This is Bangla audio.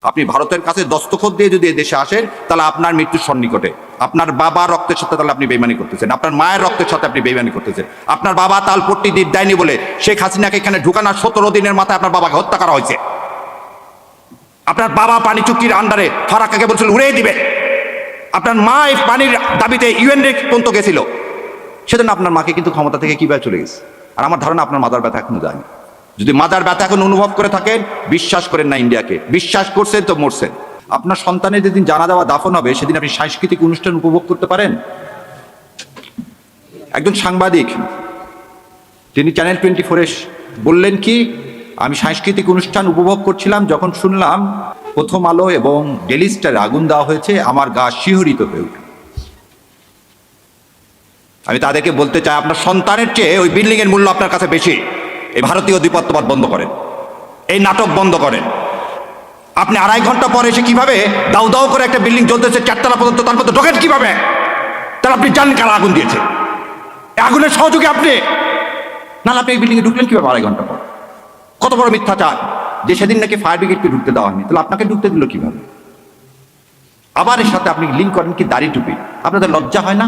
আপনি ভারতের কাছে দস্তখত দিয়ে যদি দেশে আসেন তাহলে আপনার মৃত্যুর সন্নিকটে। আপনার বাবা রক্তের সাথে তাহলে আপনি বেইমানি করতেছেন, আপনার মায়ের রক্তের সাথে আপনি বেইমানি করতেছেন। আপনার বাবা তালপট্টি দেয়নি বলে শেখ হাসিনাকে এখানে ঢুকানোর 17 দিনের মাথায় আপনার বাবাকে হত্যা করা হয়েছে। আপনার বাবা পানি চুক্তির আন্ডারে ফারাক্কাকে বলছিল উড়িয়ে দিবে। আপনার মা এই পানির দাবিতে ইউএন পর্যন্ত গেছিল, সেজন্য আপনার মাকে কিন্তু ক্ষমতা থেকে কিভাবে চলে গেছে। আর আমার ধারণা আপনার মাদার ব্যথা এখনো যায়নি। যদি মাদার ব্যথা এখন অনুভব করে থাকেন, বিশ্বাস করেন না ইন্ডিয়াকে, বিশ্বাস করছেন তো মরছেন। আপনার সন্তানের যেদিন জানা যাওয়া দাফন হবে সেদিন আপনি সাংস্কৃতিক অনুষ্ঠান উপভোগ করতে পারেন। একজন সাংবাদিক তিনি চ্যানেল 24-এ বললেন কি, আমি সাংস্কৃতিক অনুষ্ঠান উপভোগ করছিলাম, যখন শুনলাম প্রথম আলো এবং ডেইলি স্টারে আগুন দেওয়া হয়েছে আমার গা শিহরিত হয়ে উঠল। আমি তাদেরকে বলতে চাই, আপনার সন্তানের চেয়ে ওই বিল্ডিং এর মূল্য আপনার কাছে বেশি। এই ভারতীয় আধিপত্যবাদ বন্ধ করেন, এই নাটক বন্ধ করেন। আপনি 2.5 ঘন্টা পরে এসে কিভাবে দাউ দাউ করে একটা বিল্ডিং জ্বলতেছে 4 তলা পর্যন্ত, তার মধ্যে ঢোকেন কিভাবে? তাহলে আপনি জানেন কারা আগুন দিয়েছে, আগুনের সহযোগী আপনি। নাহলে আপনি এই বিল্ডিংয়ে ঢুকলেন কিভাবে 2.5 ঘন্টা পর? কত বড় মিথ্যাচার যে সেদিন নাকি ফায়ার ব্রিগেডকে ঢুকতে দেওয়া হয়নি, তাহলে আপনাকে ঢুকতে দিল কিভাবে? আবার এর সাথে আপনি লিঙ্ক করেন কি দাড়ি টুপি। আপনাদের লজ্জা হয় না?